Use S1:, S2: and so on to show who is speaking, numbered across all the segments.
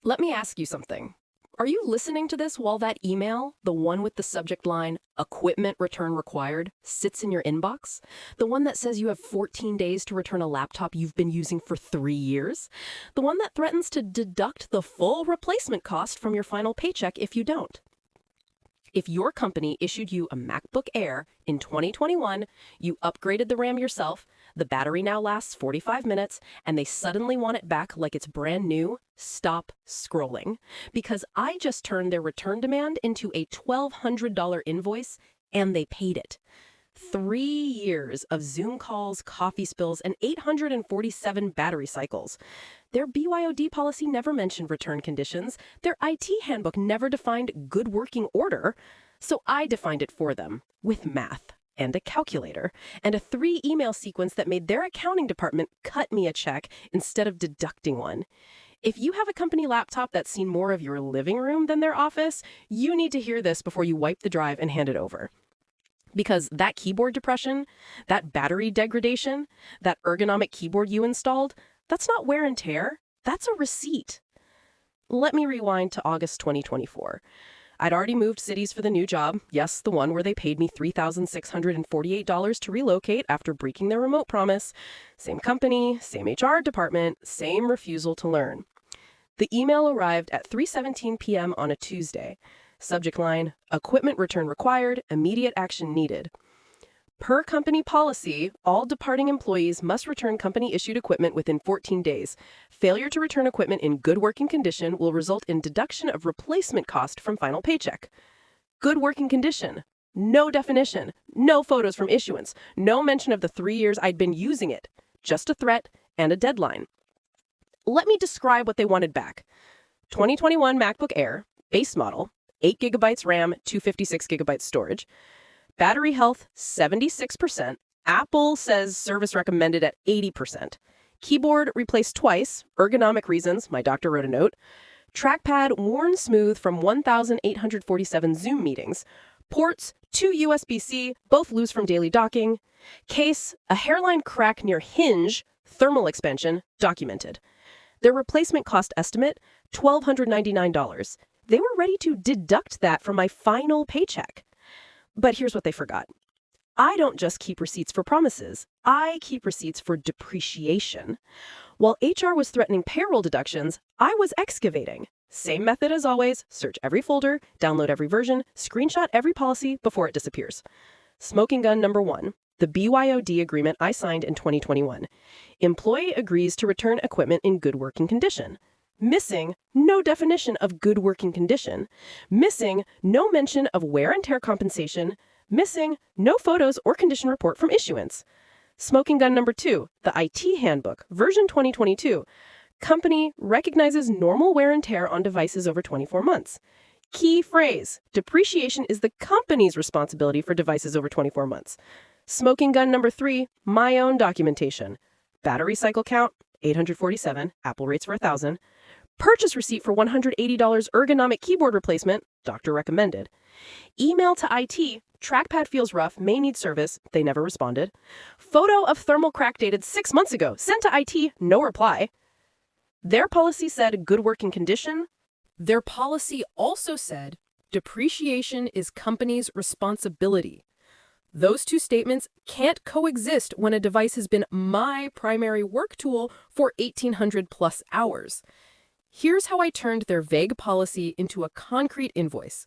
S1: Let me ask you something. Are you listening to this while that email, the one with the subject line, equipment return required, sits in your inbox? The one that says you have 14 days to return a laptop you've been using for 3 years? The one that threatens to deduct the full replacement cost from your final paycheck if you don't? If your company issued you a MacBook Air in 2021, you upgraded the RAM yourself, the battery now lasts 45 minutes, and they suddenly want it back like it's brand new, stop scrolling. Because I just turned their return demand into a $1,200 invoice, and they paid it. 3 years of Zoom calls, coffee spills, and 847 battery cycles. Their BYOD policy never mentioned return conditions. Their IT handbook never defined good working order. So I defined it for them with math and a calculator and a 3-email sequence that made their accounting department cut me a check instead of deducting one. If you have a company laptop that's seen more of your living room than their office, you need to hear this before you wipe the drive and hand it over. Because that keyboard depression, that battery degradation, that ergonomic keyboard you installed, that's not wear and tear, that's a receipt. Let me rewind to August 2024. I'd already moved cities for the new job, yes, the one where they paid me $3,648 to relocate after breaking their remote promise. Same company, same HR department, same refusal to learn. The email arrived at 3:17 p.m. on a Tuesday. Subject line, equipment return required, immediate action needed. Per company policy, all departing employees must return company-issued equipment within 14 days. Failure to return equipment in good working condition will result in deduction of replacement cost from final paycheck. Good working condition. No definition. No photos from issuance. No mention of the 3 years I'd been using it. Just a threat and a deadline. Let me describe what they wanted back. 2021 MacBook Air, base model, 8 gigabytes RAM, 256 gigabytes storage. Battery health, 76%. Apple says service recommended at 80%. Keyboard replaced twice, ergonomic reasons, my doctor wrote a note. Trackpad worn smooth from 1,847 Zoom meetings. Ports, 2 USB-C, both loose from daily docking. Case, a hairline crack near hinge, thermal expansion, documented. Their replacement cost estimate, $1,299. They were ready to deduct that from my final paycheck. But here's what they forgot. I don't just keep receipts for promises. I keep receipts for depreciation. While HR was threatening payroll deductions, I was excavating. Same method as always, search every folder, download every version, screenshot every policy before it disappears. Smoking gun number 1, the BYOD agreement I signed in 2021. Employee agrees to return equipment in good working condition. Missing, no definition of good working condition. Missing, no mention of wear and tear compensation. Missing, no photos or condition report from issuance. Smoking gun number 2, the IT handbook, version 2022. Company recognizes normal wear and tear on devices over 24 months. Key phrase, depreciation is the company's responsibility for devices over 24 months. Smoking gun number 3, my own documentation. Battery cycle count, 847, Apple rates for 1,000. Purchase receipt for $180 ergonomic keyboard replacement, doctor recommended. Email to IT, trackpad feels rough, may need service, they never responded. Photo of thermal crack dated 6 months ago, sent to IT, no reply. Their policy said good working condition. Their policy also said depreciation is company's responsibility. Those two statements can't coexist when a device has been my primary work tool for 1,800 plus hours. Here's how I turned their vague policy into a concrete invoice.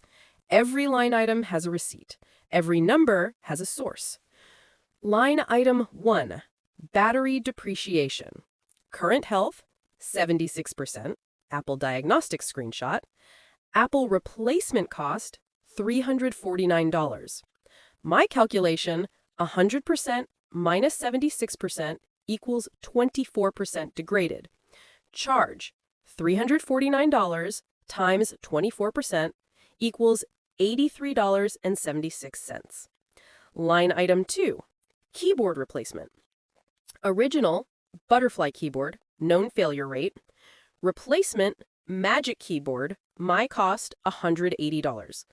S1: Every line item has a receipt. Every number has a source. Line item 1, battery depreciation. Current health, 76%. Apple diagnostics screenshot. Apple replacement cost, $349. My calculation, 100% minus 76% equals 24% degraded. Charge, $349 times 24% equals $83.76. Line item 2, keyboard replacement. Original, butterfly keyboard, known failure rate. Replacement, magic keyboard, my cost, $180.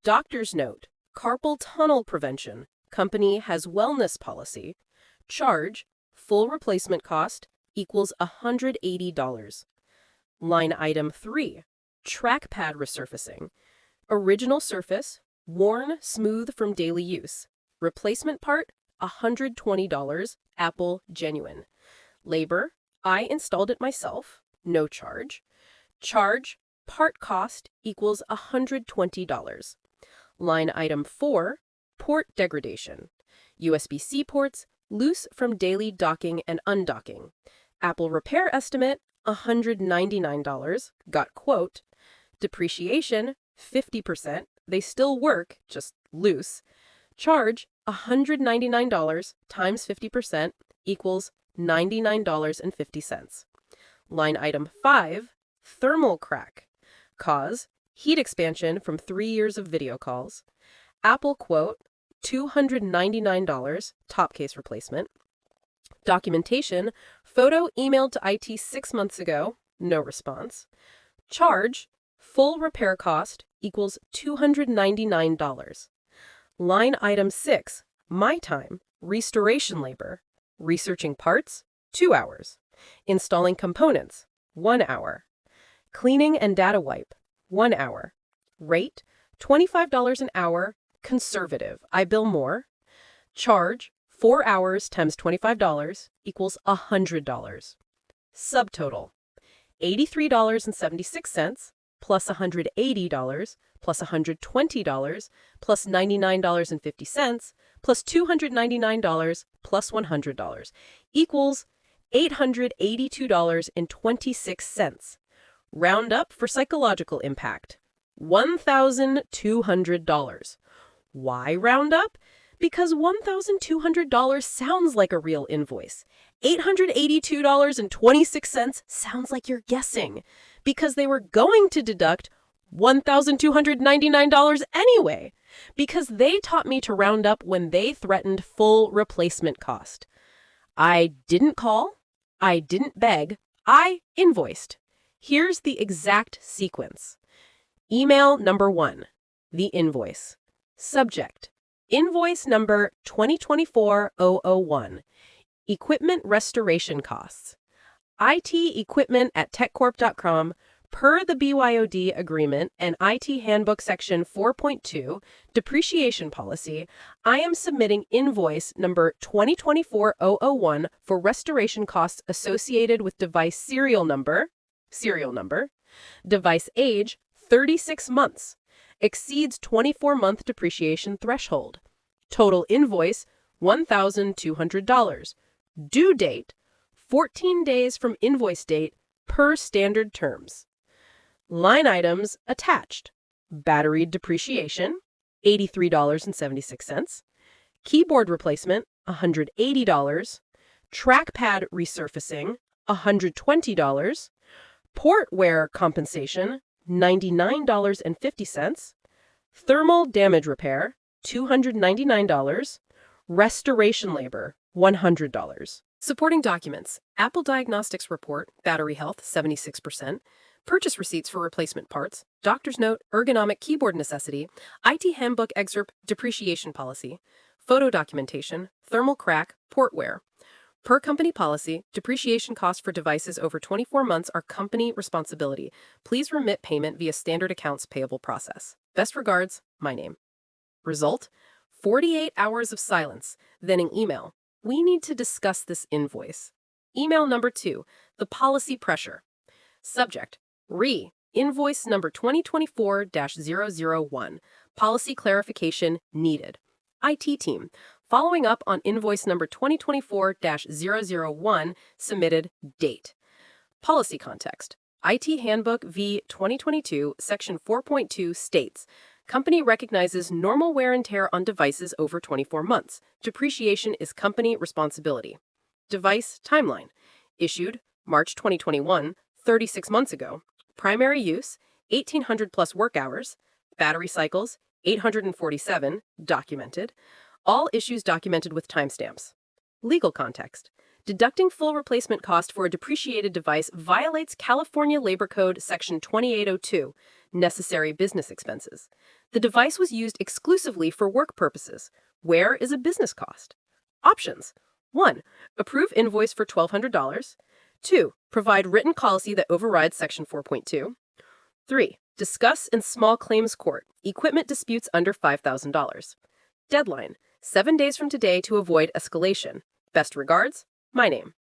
S1: Doctor's note, carpal tunnel prevention, company has wellness policy. Charge, full replacement cost, equals $180. Line item 3, trackpad resurfacing. Original surface, worn smooth from daily use. Replacement part, $120, Apple genuine. Labor, I installed it myself, no charge. Charge, part cost equals $120. Line item 4, port degradation. USB-C ports, loose from daily docking and undocking. Apple repair estimate, $199, got quote. Depreciation, 50%, they still work, just loose. Charge, $199 times 50% equals $99.50. Line item 5, thermal crack. Cause, heat expansion from 3 years of video calls. Apple quote, $299, top case replacement. Documentation, photo emailed to IT 6 months ago, no response. Charge, full repair cost equals $299. Line item 6, my time, restoration labor. Researching parts, 2 hours. Installing components, 1 hour. Cleaning and data wipe, 1 hour. Rate, $25 an hour, conservative, I bill more. Charge, 4 hours times $25 equals $100. Subtotal, $83.76 plus $180 plus $120 plus $99.50 plus $299 plus $100 equals $882.26. Round up for psychological impact, $1,200. Why round up? Because $1,200 sounds like a real invoice. $882.26 sounds like you're guessing, because they were going to deduct $1,299 anyway, because they taught me to round up when they threatened full replacement cost. I didn't call, I didn't beg, I invoiced. Here's the exact sequence. Email number 1, the invoice. Subject, invoice number 2024-001, equipment restoration costs. IT equipment at techcorp.com per the BYOD agreement and IT handbook section 4.2, depreciation policy, I am submitting invoice number 2024-001 for restoration costs associated with device serial number, device age, 36 months, exceeds 24-month depreciation threshold. Total invoice, $1,200. Due date, 14 days from invoice date per standard terms. Line items attached. Battery depreciation, $83.76. Keyboard replacement, $180. Trackpad resurfacing, $120. Port wear compensation, $99.50. Thermal damage repair, $299. Restoration labor, $100. Supporting documents, Apple Diagnostics report, battery health, 76%. Purchase receipts for replacement parts, doctor's note, ergonomic keyboard necessity, IT handbook excerpt, depreciation policy, photo documentation, thermal crack, port wear. Per company policy, depreciation costs for devices over 24 months are company responsibility. Please remit payment via standard accounts payable process. Best regards, my name. Result, 48 hours of silence, then an email. We need to discuss this invoice. Email number 2, the policy pressure. Subject, invoice number 2024-001, policy clarification needed. IT team, following up on invoice number 2024-001, submitted date. Policy context. IT Handbook v. 2022, Section 4.2 states, company recognizes normal wear and tear on devices over 24 months. Depreciation is company responsibility. Device timeline. Issued March 2021, 36 months ago. Primary use, 1,800 plus work hours. Battery cycles, 847, documented. All issues documented with timestamps. Legal context. Deducting full replacement cost for a depreciated device violates California Labor Code Section 2802, necessary business expenses. The device was used exclusively for work purposes. Where is a business cost? Options. 1. Approve invoice for $1,200. 2. Provide written policy that overrides Section 4.2. 3. Discuss in small claims court equipment disputes under $5,000. Deadline: 7 days from today to avoid escalation. Best regards, my name.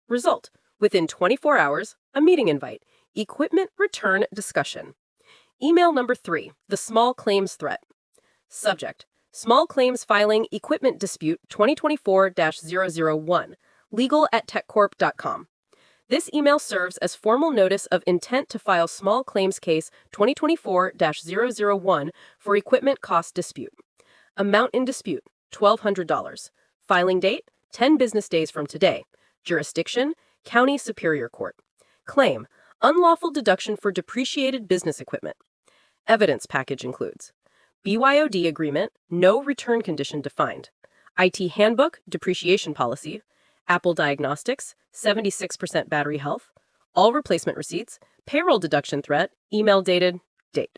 S1: Result: within 24 hours, a meeting invite. Equipment return discussion. Email number 3, the small claims threat. Subject: Small claims filing equipment dispute 2024-001, legal@techcorp.com. This email serves as formal notice of intent to file small claims case 2024-001 for equipment cost dispute. Amount in dispute, $1,200. Filing date, 10 business days from today. Jurisdiction, County Superior Court. Claim: unlawful deduction for depreciated business equipment. Evidence package includes BYOD agreement, no return condition defined. IT handbook, depreciation policy. Apple Diagnostics, 76% battery health. All replacement receipts. Payroll deduction threat. Email dated. Date.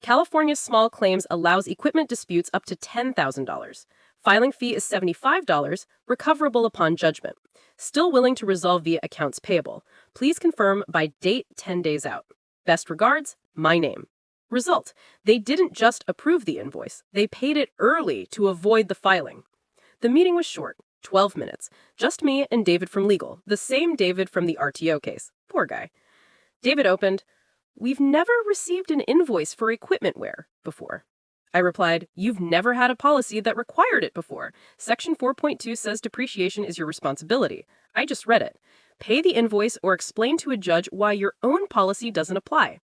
S1: California's small claims allows equipment disputes up to $10,000. Filing fee is $75, recoverable upon judgment. Still willing to resolve via accounts payable. Please confirm by date 10 days out. Best regards, my name. Result: they didn't just approve the invoice, they paid it early to avoid the filing. The meeting was short, 12 minutes. Just me and David from legal, the same David from the RTO case. Poor guy. David opened, "We've never received an invoice for equipment wear before." I replied, "You've never had a policy that required it before. Section 4.2 says depreciation is your responsibility. I just read it. Pay the invoice or explain to a judge why your own policy doesn't apply."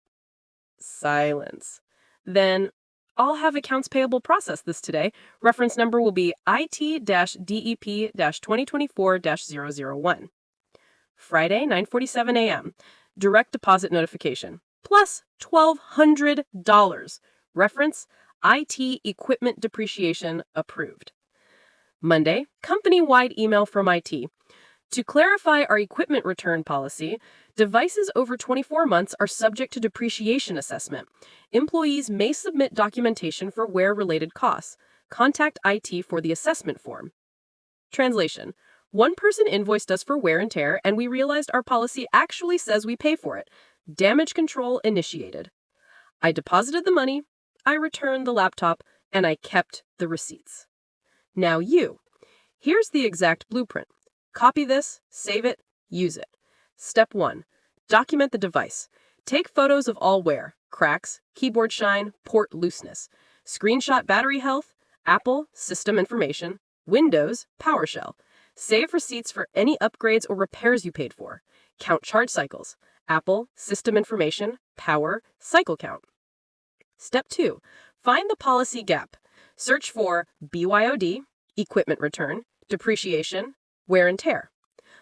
S1: Silence. Then, "I'll have accounts payable process this today. Reference number will be IT-DEP-2024-001. Friday, 9:47 a.m. Direct deposit notification. Plus $1,200. Reference: IT equipment depreciation approved. Monday, company-wide email from IT. To clarify our equipment return policy, devices over 24 months are subject to depreciation assessment. Employees may submit documentation for wear-related costs. Contact IT for the assessment form. Translation: one person invoiced us for wear and tear, and we realized our policy actually says we pay for it. Damage control initiated. I deposited the money, I returned the laptop, and I kept the receipts. Now you. Here's the exact blueprint. Copy this, save it, use it. Step 1. Document the device. Take photos of all wear, cracks, keyboard shine, port looseness. Screenshot battery health, Apple, system information, Windows, PowerShell. Save receipts for any upgrades or repairs you paid for. Count charge cycles, Apple, system information, power, cycle count. Step 2. Find the policy gap. Search for BYOD, equipment return, depreciation, wear and tear.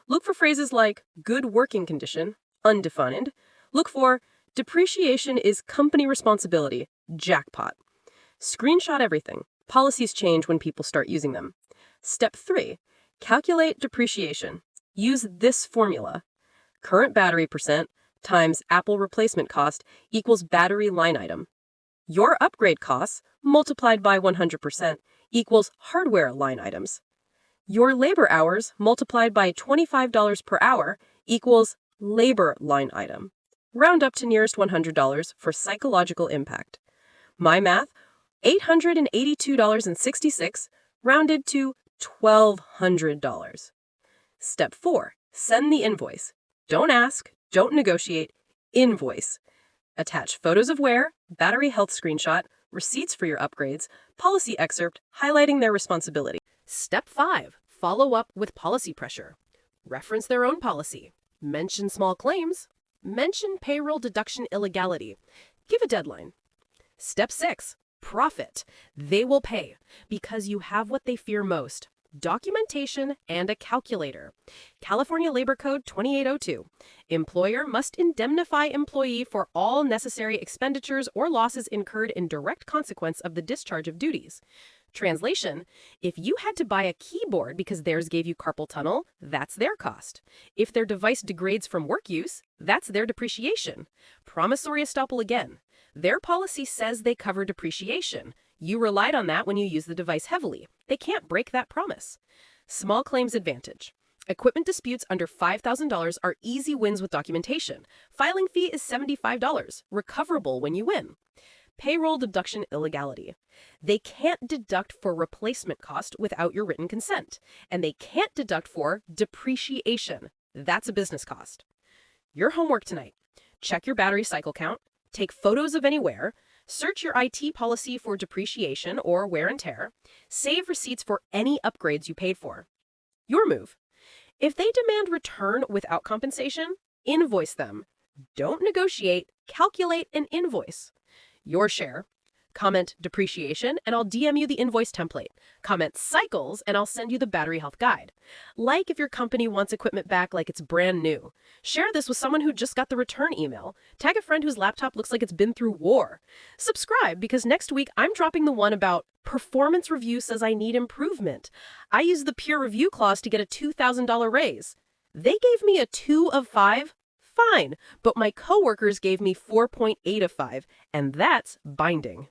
S1: Look for phrases like good working condition, undefined. Look for depreciation is company responsibility, jackpot. Screenshot everything. Policies change when people start using them. Step 3. Calculate depreciation. Use this formula. Current battery percent times Apple replacement cost equals battery line item. Your upgrade costs multiplied by 100% equals hardware line items. Your labor hours multiplied by $25 per hour equals labor line item. Round up to nearest $100 for psychological impact. My math, $882.66, rounded to $1,200. Step 4. Send the invoice. Don't ask, don't negotiate, invoice. Attach photos of wear, battery health screenshot, receipts for your upgrades, policy excerpt highlighting their responsibility. Step 5. Follow up with policy pressure. Reference their own policy. Mention small claims. Mention payroll deduction illegality. Give a deadline. Step 6. Profit. They will pay because you have what they fear most: documentation and a calculator. California Labor Code 2802. Employer must indemnify employee for all necessary expenditures or losses incurred in direct consequence of the discharge of duties. Translation: if you had to buy a keyboard because theirs gave you carpal tunnel, that's their cost. If their device degrades from work use, that's their depreciation. Promissory estoppel again. Their policy says they cover depreciation. You relied on that when you use the device heavily. They can't break that promise. Small claims advantage. Equipment disputes under $5,000 are easy wins with documentation. Filing fee is $75, recoverable when you win. Payroll deduction illegality. They can't deduct for replacement cost without your written consent, and they can't deduct for depreciation. That's a business cost. Your homework tonight. Check your battery cycle count, take photos of any wear, search your IT policy for depreciation or wear and tear, save receipts for any upgrades you paid for. Your move. If they demand return without compensation, invoice them. Don't negotiate, calculate and invoice. Your share. Comment depreciation and I'll DM you the invoice template. Comment cycles and I'll send you the battery health guide. Like if your company wants equipment back like it's brand new. Share this with someone who just got the return email. Tag a friend whose laptop looks like it's been through war. Subscribe because next week I'm dropping the one about performance review says I need improvement. I used the peer review clause to get a $2,000 raise. They gave me a 2 of 5. Fine, but my coworkers gave me 4.8 of 5, and that's binding.